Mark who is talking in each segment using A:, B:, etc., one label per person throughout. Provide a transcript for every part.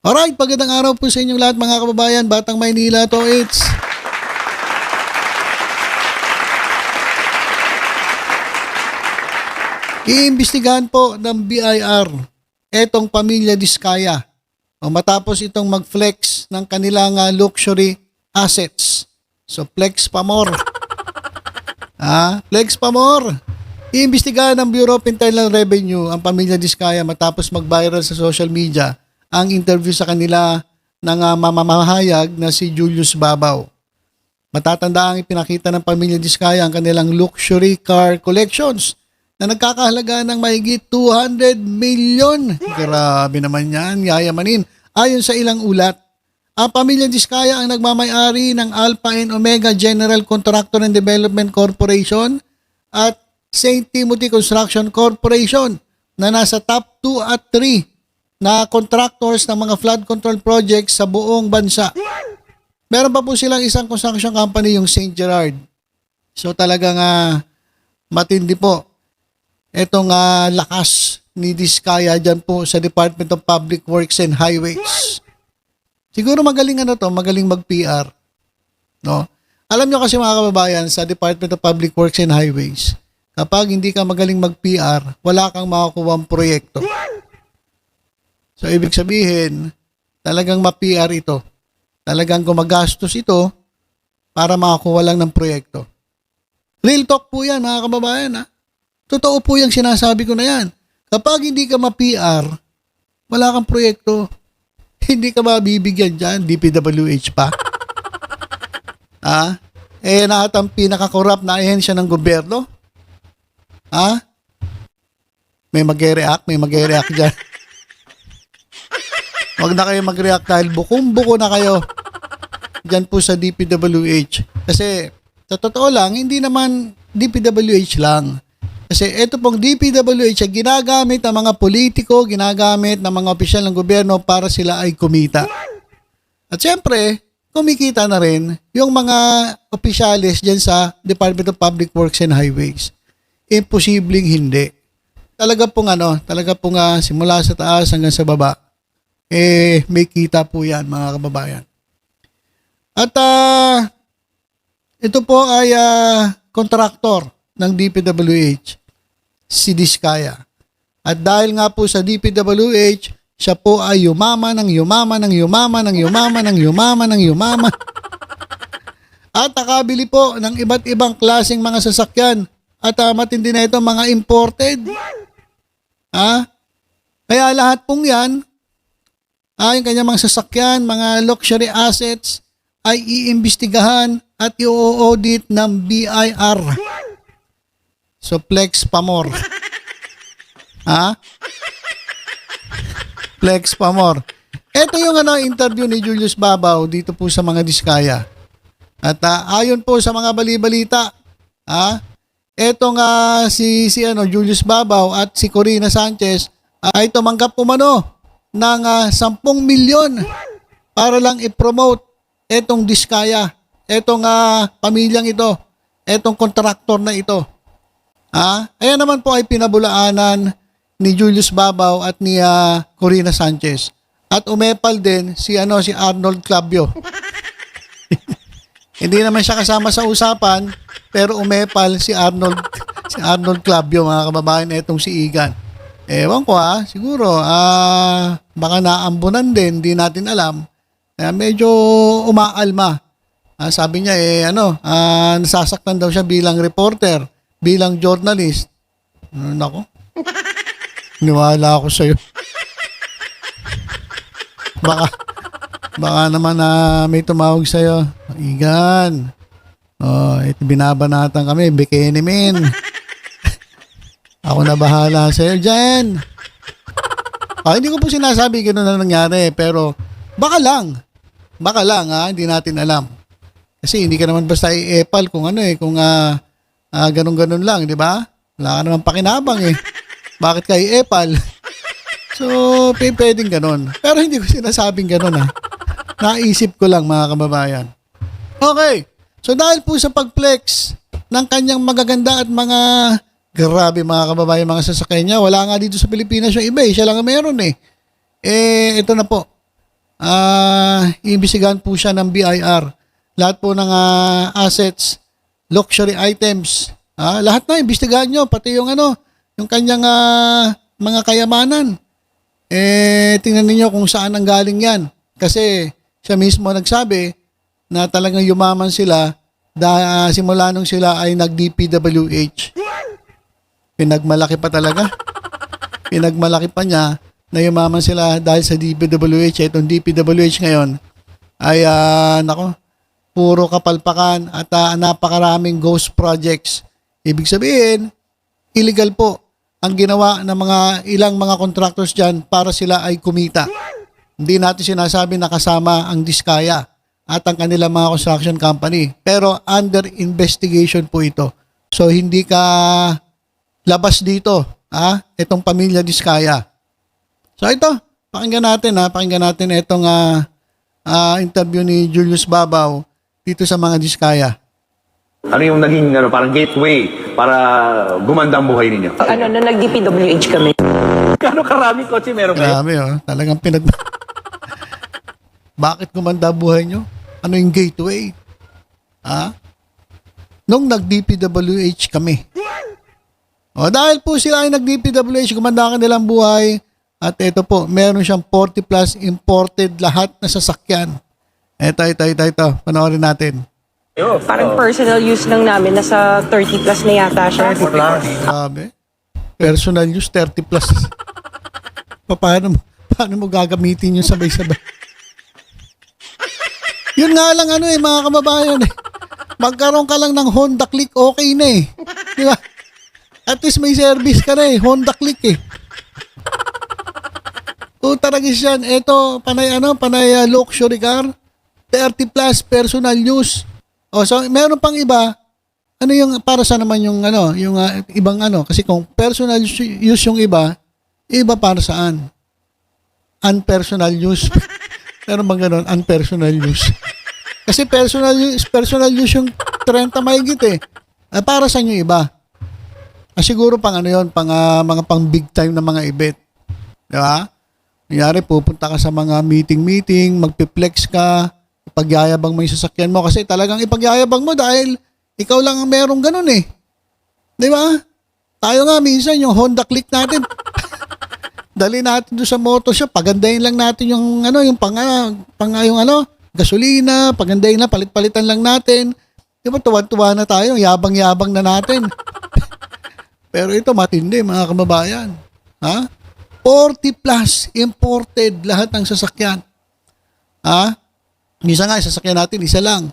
A: Alright, magandang araw po sa inyong lahat mga kababayan. Batang Maynila to, it's iimbestigahan po ng BIR etong pamilya Diskaya o matapos itong mag-flex ng kanilang luxury assets. So flex pa more. Flex pa more. Iimbestigahan ng Bureau of Internal Revenue ang pamilya Diskaya matapos mag-viral sa social media ang interview sa kanila ng mamamahayag na si Julius Babaw. Matatanda ang ipinakita ng pamilya Diskaya ang kanilang luxury car collections na nagkakahalaga ng mahigit 200 million. Grabe naman yan, yayamanin. Ayon sa ilang ulat, ang pamilya Diskaya ang nagmamay-ari ng Alpha and Omega General Contractor and Development Corporation at St. Timothy Construction Corporation na nasa top 2 at 3 na contractors ng mga flood control projects sa buong bansa. Meron pa po silang isang construction company, yung St. Gerard. So talagang matindi po itong lakas ni Diskaya dyan po sa Department of Public Works and Highways. Siguro magaling magaling mag-PR. No? Alam nyo kasi mga kababayan, sa Department of Public Works and Highways, kapag hindi ka magaling mag-PR, wala kang makakuha ang proyekto. So, ibig sabihin, talagang ma-PR ito. Talagang gumagastos ito para makakuha lang ng proyekto. Real talk po yan, mga kababayan. Totoo po yung sinasabi ko na yan. Kapag hindi ka ma-PR, wala kang proyekto. Hindi ka mabibigyan dyan, DPWH pa. Naat ang pinaka-corrupt na ahensya ng gobyerno. May mag-react dyan. Huwag na kayo mag-react dahil bukong-buko na kayo dyan po sa DPWH. Kasi sa totoo lang, hindi naman DPWH lang. Kasi ito pong DPWH ay ginagamit ng mga politiko, ginagamit ng mga opisyal ng gobyerno para sila ay kumita. At syempre, kumikita na rin yung mga opisyalis dyan sa Department of Public Works and Highways. Imposibleng hindi. Talaga pong simula sa taas hanggang sa baba, may kita po yan mga kababayan. At ito po ay kontraktor ng DPWH, si Diskaya. At dahil nga po sa DPWH, siya po ay yumaman. At nakabili po ng iba't ibang klaseng mga sasakyan. At matindi na ito, mga imported. Kaya lahat pong yan, yung kanyang mga sasakyan, mga luxury assets, ay iimbestigahan at i-audit ng BIR. So, flex pa more. Flex pa more. Ito yung interview ni Julius Babaw dito po sa mga Diskaya. At ayon po sa mga bali-balita, etong si Julius Babaw at si Corina Sanchez ay tumanggap umano ng 10 milyon para lang i-promote etong Diskaya, etong pamilyang ito, etong kontraktor na ito. Ayan naman po ay pinabulaanan ni Julius Babaw at ni Corina Sanchez. At umepal din si Arnold Clavio. Hindi naman siya kasama sa usapan, pero umepal si Arnold Clavio, mga kababayan, etong si Igan. Ewan ko siguro baka naambunan din, di natin alam. Medyo umaalma. Sabi niya nasasaktan daw siya bilang reporter, bilang journalist. Nako. Niwala ako sa iyo. Baka naman may tumawag sa iyo. Igan. Ito binabanatan kami, bikini men. Ako na bahala sa iyo dyan. Hindi ko po sinasabi gano'n na nangyari, pero baka lang, hindi natin alam. Kasi hindi ka naman basta i-epal kung kung ganun-ganun lang, di ba? Wala ka naman pakinabang Bakit ka i-epal? So, pwedeng ganun. Pero hindi ko sinasabing ganun Naisip ko lang mga kababayan. Okay, so dahil po sa pag-flex ng kanyang magaganda at mga grabe mga kababayan, mga sasakyan niya, wala nga dito sa Pilipinas yung iba siya lang ang meron ito na po. iimbestigahan po siya ng BIR. Lahat po ng assets, luxury items, lahat na imbestigahan nyo, pati yung yung kanyang mga kayamanan. Tingnan niyo kung saan ang galing yan. Kasi siya mismo nagsabi na talagang yumaman sila simula nung sila ay nag-DPWH. Pinagmalaki pa talaga. Pinagmalaki pa niya na yumaman sila dahil sa DPWH. Itong DPWH ngayon ay puro kapalpakan at napakaraming ghost projects. Ibig sabihin, illegal po ang ginawa ng ilang mga contractors dyan para sila ay kumita. Hindi natin sinasabi na kasama ang Diskaya at ang kanilang mga construction company. Pero under investigation po ito. So hindi ka labas dito, itong pamilya Diskaya. So ito, pakinggan natin itong interview ni Julius Babaw dito sa mga Diskaya.
B: Ano yung naging parang gateway para gumanda ang buhay ninyo?
C: Nag-DPWH kami.
B: Gano'ng karaming kotse meron kayo?
A: Grabe, talagang Bakit gumanda buhay nyo? Ano yung gateway? Nung nag-DPWH kami. Dahil po sila ay nag-DPWH, gumanda ang kanilang buhay. At ito po, meron siyang 40 plus imported lahat na sasakyan. Ito. Panoorin natin.
C: Parang personal use lang namin, nasa 30 plus na yata siya.
B: 30 plus.
A: Sabi, personal use 30 plus. Paano mo gagamitin yung sabay-sabay? Yun nga lang mga kababayan Magkaroon ka lang ng Honda Click, okay na Di ba? At least may service ka na Honda Click Taragis yan. Ito, panay luxury car. 30 plus personal use. So meron pang iba. Ano yung para sa naman yung yung ibang kasi kung personal use yung iba para saan? Unpersonal use. Meron bang gano'n? Unpersonal use. Kasi personal use yung 30 mahigit para saan yung iba? Siguro pang mga pang big time na mga event. Di ba? Nangyari, pupunta ka sa mga meeting, magpi-flex ka, ipagyayabang mo yung sasakyan mo kasi talagang ipagyayabang mo dahil ikaw lang ang merong ganun Di ba? Tayo nga minsan yung Honda Click natin. Dali natin doon sa motor shop, pagandahin lang natin yung gasolina, pagandahin lang, palit-palitan lang natin. Di ba tuwa-tuwa na tayo, yabang-yabang na natin. Pero ito matindi mga kababayan. 40 plus imported lahat ng sasakyan. Minsan nga, sasakyan natin, isa lang.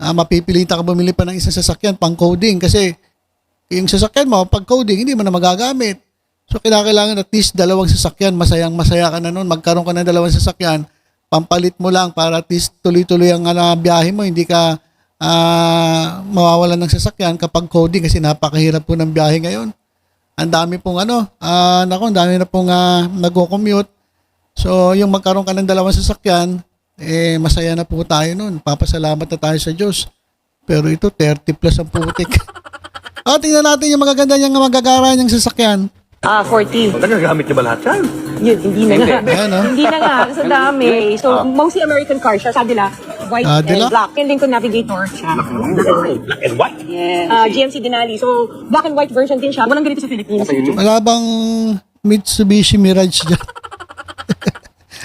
A: Mapipilitan ka bumili pa ng isang sasakyan pang coding kasi yung sasakyan mo, pag coding, hindi mo na magagamit. So, kailangan at least 2 sasakyan, masaya ka na nun. Magkaroon ka ng 2 sasakyan, pampalit mo lang para at least tuloy-tuloy ang biyahe mo. Hindi ka mawawalan ng sasakyan kapag coding kasi napakahirap po ng biyahe ngayon. Ang dami pong ang dami na pong nagko-commute. So, yung magkaroon ka ng 2 sasakyan, masaya na po tayo nun. Papasalamat na tayo sa Diyos. Pero ito, 30 plus ang putik. Tingnan natin yung magaganda niyang magagara niyang sasakyan.
C: 40.
B: Nagagamit niyo ba lahat yan?
C: Yun, hindi na nga.
A: Ayan,
C: Hindi na nga, sa dami. So, mostly American cars siya. Sabi nila, white and black. And Lincoln Navigator siya.
B: Black and white?
C: Yes. GMC Denali. So, black and white version din siya. Walang ganito sa Philippines.
A: Wala bang Mitsubishi Mirage dyan?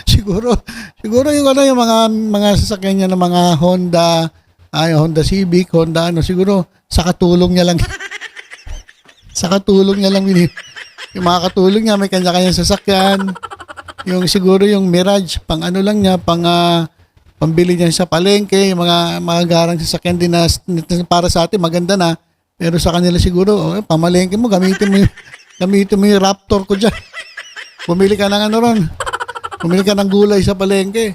A: siguro yung yung mga sasakyan niya ng mga Honda Civic, Honda siguro sa katulong niya lang. Sa katulong niya lang yung mga katulong niya may kanya-kanyang sasakyan. Yung siguro yung Mirage pang lang niya, pambili niya sa palengke, yung mga garang sasakyan din na para sa atin maganda na. Pero sa kanila siguro, pamalengke mo, gamitin mo yung Raptor ko diyan. Bumili ka ng ron. Bumili ka ng gulay sa palengke.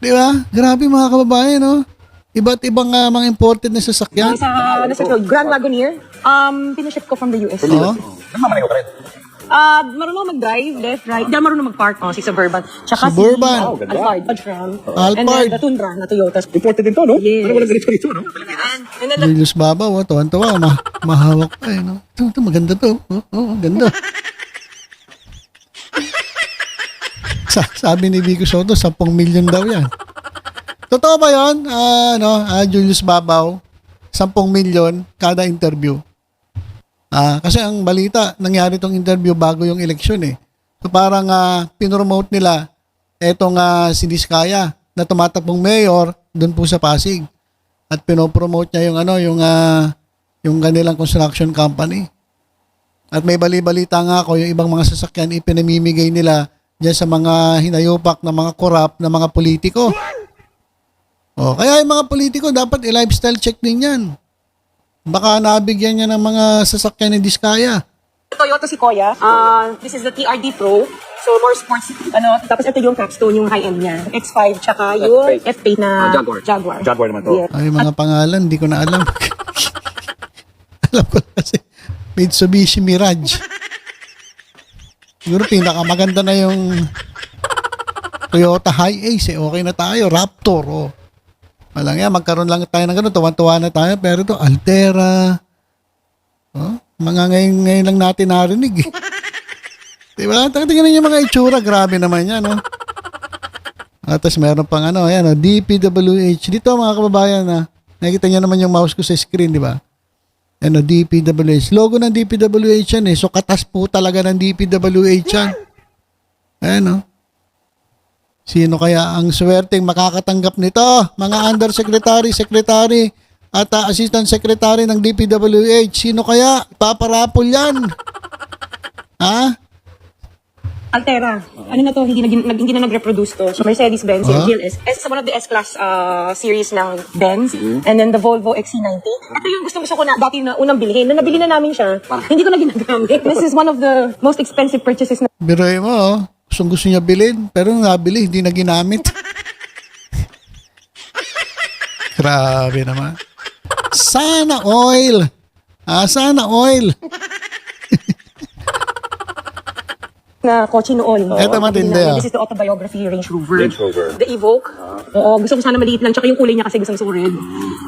A: Di ba? Grabe mga kababayan, Iba't ibang mga imported na sasakyan.
C: Nasa Grand Wagoneer. Pinaship ko from the US.
B: Namamalayo ka rin.
C: Marunong mag-drive, left, right. Hindi marunong mag-park. Si Suburban. Tsaka
A: Suburban.
C: si Alphard. Dodge Ram.
A: Alphard.
C: And then the Tundra na Toyota.
B: Imported din to, no?
C: Yes.
B: Ano walang ganito rito, no?
C: And then
A: Julius Babaw, tuwan-tuwa. Mahawak pa Ito, maganda to. Ganda. Sabi ni Vico Soto, 10 million daw yan. Totoo ba yun? Julius Babaw, 10 million kada interview. Kasi ang balita, nangyari tong interview bago yung eleksyon eh. So parang pinromote nila etong si Diskaya na tumatakbong mayor doon po sa Pasig. At pinopromote niya yung kanilang construction company. At may bali-balita nga ako, yung ibang mga sasakyan ipinamimigay nila diyan sa mga hinayupak na mga korap na mga politiko. Kaya yung mga politiko dapat i-lifestyle check din yan. Baka nabigyan niya ng mga sasakyan ni Diskaya.
C: Toyota Sequoia. This is the TRD Pro. So, more sports. Tapos ito yung Capstone, yung high-end niya. X5, tsaka yung F8 na Jaguar.
B: Jaguar naman to.
C: Yeah.
A: Ay, mga pangalan, hindi ko na alam. Alam ko kasi Mitsubishi Mirage. Siguro pinakamaganda na yung Toyota Hi-Ace. Okay na tayo. Raptor. Walang yan, magkaroon lang tayo ng gano'n. Tuwan-tuwa na tayo. Pero ito, Altera. Mga ngayon lang natin narinig. Diba? Tingnan yung mga itsura. Grabe naman yan. Tapos meron pang DPWH. Dito mga kababayan nakikita niyo naman yung mouse ko sa screen, di ba? DPWH. Logo ng DPWH yan eh. So katas po talaga ng DPWH yan. Sino kaya ang swerteng makakatanggap nito? Mga undersecretary, secretary, at assistant secretary ng DPWH. Sino kaya? Paparapol yan.
C: Altera. Ano na to, hindi na nag-reproduce to. So, Mercedes-Benz, yung GLS. S is one of the S-Class series ng Benz. And then the Volvo XC90. Ito yung gusto ko na dati na unang bilhin. Nung nabili na namin siya, hindi ko na ginagamit. This is one of the most expensive purchases na.
A: Biruin mo, gusto niya bilhin, pero nabili, hindi na ginamit. Grabe naman. Sana oil. Sana oil.
C: Na kotse noon.
A: Ito matindi
C: This is the autobiography Range Rover. The Evoque. Oo, gusto ko sana maliit lang. Tsaka yung kulay niya kasi gusto ko red.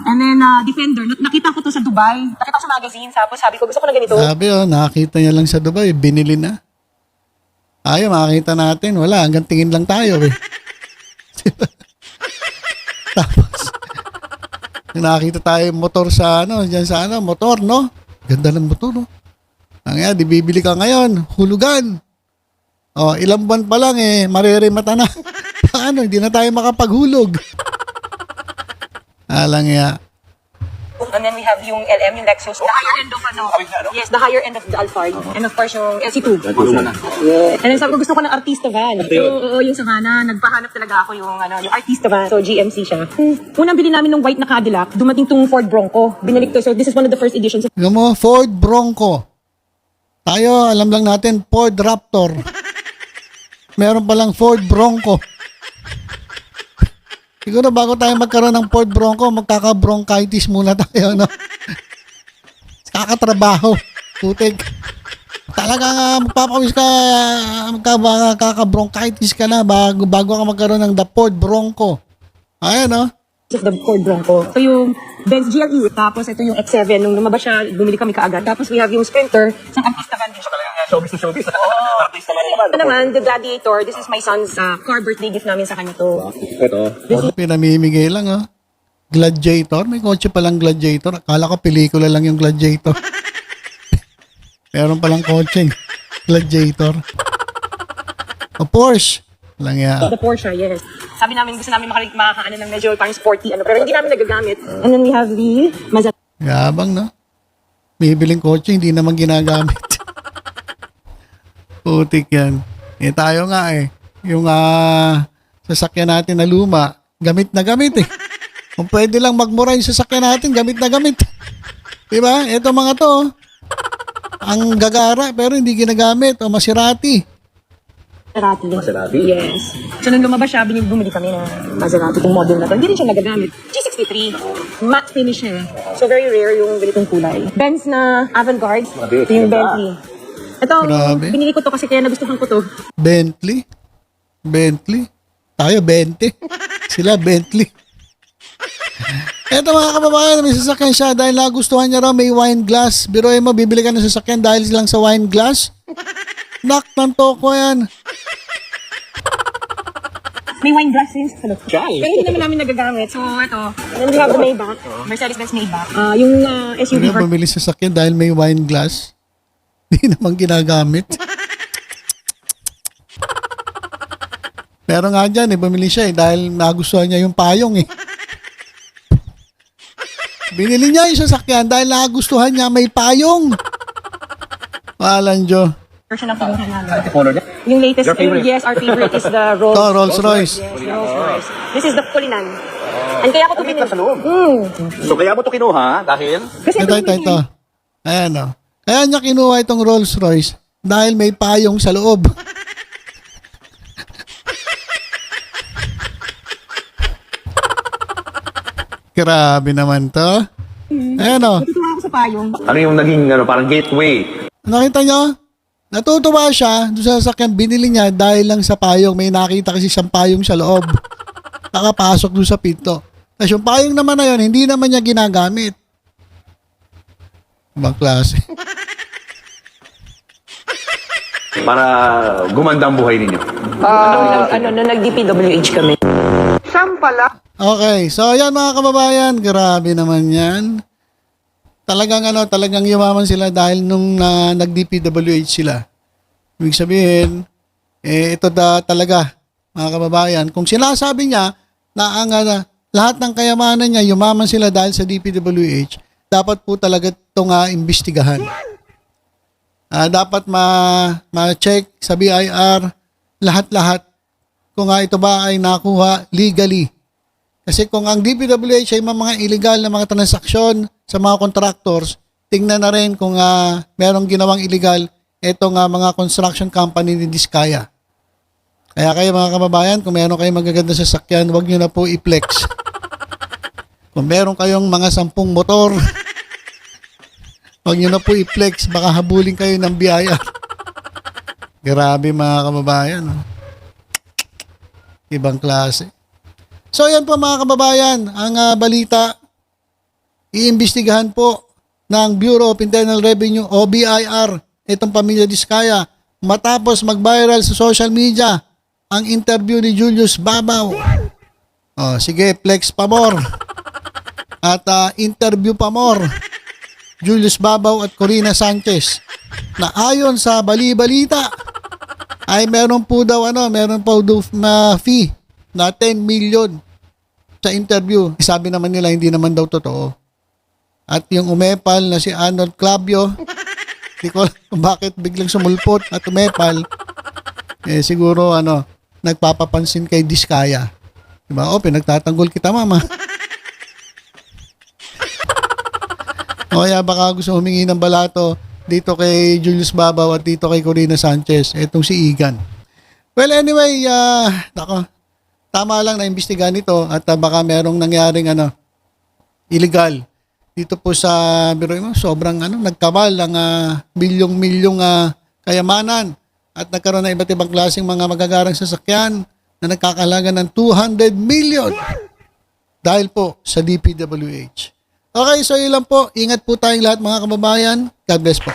C: And then, Defender. Nakita ko to sa Dubai. Nakita ko sa magazine. Tapos sabi ko, gusto ko na ganito.
A: Sabi nakakita niya lang sa Dubai. Binili na. Ayaw, makakita natin. Wala, hanggang tingin lang tayo eh. Tapos, nakakita tayo motor sa dyan sa motor, no? Ganda ng motor, no? Di bibili ka ngayon. Hulugan. Ilang buwan pa lang mariremata na. Paano? Hindi na tayo makapaghulog. Alang ya.
C: And then we have yung LM, yung Lexus. The higher end of Yes, the higher end of the Alphard. And of course yung LC2. Yeah. And then sabi ko gusto ko ng artista van. So, yung sa Hana, nagpahanap talaga ako yung artista van. So, GMC siya. Unang bili namin ng white na Cadillac, dumating tong Ford Bronco. Binalik to. So, this is one of the first editions.
A: Tingnan mo, Ford Bronco. Tayo, alam lang natin, Ford Raptor. Meron palang Ford Bronco. Siguro bago tayo magkaroon ng Ford Bronco, magkaka-bronchitis muna tayo, no? Kakatrabaho. Putik. Talaga magpapawis ka, magkaka-bronchitis ka na bago ka magkaroon ng the Ford Bronco. Ayan, no?
C: This is the Ford Bronco. So yung Benz GLE, tapos ito yung X7. Nung lumabas siya, bumili kami kaagad. Tapos we have yung Sprinter, isang artista van din siya.
B: Showbiz to showbiz. Artista
C: Ito naman, the Gladiator. This is my son's car birthday gift namin sa kanya to.
B: Ito.
A: Pinamimigay lang, Gladiator. May kotse palang Gladiator. Akala ko pelikula lang yung Gladiator. Meron palang kotse. Gladiator. Porsche. Lang yan.
C: The Porsche, yes. Sabi namin, gusto namin makakaano ng medyo parang sporty, pero hindi namin nagagamit. And then we have the Mazda.
A: Yabang, no? Bibiling kotse, hindi naman ginagamit. Putik yan. Tayo nga yung sasakyan natin na luma, gamit na gamit Kung pwede lang magmura yung sasakyan natin, gamit na gamit. Diba? Ito mga to, ang gagara, pero hindi ginagamit. Maserati.
C: Maserati? Yes. So, nung lumabas siya, bumili kami ng Maserati, yung model na to. Hindi rin siya nagagamit. G63. Matte finish siya. So, very rare yung ganitong kulay. Benz na Avantgarde. Ito yung Bentley. Ito, binili ko to kasi kaya nagustuhan ko to.
A: Bentley? Tayo, 20. Sila, Bentley. Eto mga kababayan, may sasakyan siya dahil nagustuhan niya raw may wine glass. Biruin mo, bibili ka ng sasakyan dahil lang sa wine glass? Nak ng toko yan.
C: May wine glass din sa loob. Pero hindi naman namin nagagamit. So, ito. And then we have the Maybach. Mercedes-Benz Maybach. Yung SUV
A: Hindi bumili sa sakyan dahil may wine glass. Hindi naman ginagamit. Pero nga dyan, bumili siya dahil nagustuhan niya yung payong eh. Binili niya yung sasakyan dahil nagustuhan niya may payong. Walang Diyo.
C: version ng kinuha namin. Yung latest, yes, our favorite is the
A: Rolls Royce.
C: Yes, the Rolls Royce. This is the Kulinan. And kaya ko ito binili.
B: Sa loob. So kaya mo to kinuha dahil?
C: Kasi
A: Ito. Ayan o. Kaya niya kinuha itong Rolls Royce dahil may payong sa loob. Grabe naman to. Ayan o.
C: natutuwa ako sa payong.
B: Ano yung naging parang gateway?
A: Nakita nyo? Natutuwa siya doon sa sasakyan binili niya dahil lang sa payong. May nakita kasi siyang payong sa loob. Nakapasok doon sa pinto. Tapos yung payong naman na yun, hindi naman niya ginagamit. Ibang klase.
B: Para gumanda ang buhay ninyo.
C: Nag-DPWH kami.
A: Okay, so yan mga kababayan, grabe naman yan. Talagang yumaman sila dahil nung nag-DPWH sila. Ibig sabihin, ito talaga, mga kababayan. Kung sinasabi niya na ang lahat ng kayamanan niya, yumaman sila dahil sa DPWH, dapat po talaga itong imbestigahan. Dapat ma-check sa BIR lahat-lahat kung ito ba ay nakuha legally. Kasi kung ang DPWH ay mga illegal na mga transaksyon sa mga contractors, tingnan na rin kung merong ginawang illegal itong mga construction company ni Diskaya. Kaya kayo mga kababayan, kung meron kayong magaganda sa sasakyan, huwag nyo na po i-flex. Kung meron kayong mga 10 motor, huwag nyo na po i-flex, baka habulin kayo ng BIR. Grabe mga kababayan. Ibang klase. So yan po mga kababayan, ang balita, iimbestigahan po ng Bureau of Internal Revenue o BIR itong pamilya Diskaya matapos mag-viral sa social media ang interview ni Julius Babaw. Sige, flex pa more. At interview pa more. Julius Babaw at Corina Sanchez na ayon sa bali-balita ay meron po daw fee na 10 million sa interview. Sabi naman nila hindi naman daw totoo. At yung umepal na si Arnold Clavio, hindi ko alam bakit biglang sumulpot at umepal. Siguro nagpapapansin kay Diskaya. Diba? Pinagtatanggol kita mama. O kaya baka gusto humingi ng balato dito kay Julius Babaw at dito kay Corina Sanchez. Etong si Igan. Well anyway, tama lang na imbestigahan ito at baka merong nangyaring illegal dito po sa biro mo. Sobrang nagkabal ang milyong-milyong kayamanan at nagkaroon ng iba't ibang klaseng mga magagarang sasakyan na nagkakalaga ng 200 million dahil po sa DPWH. Okay, so yun lang po. Ingat po tayong lahat mga kababayan. God bless po.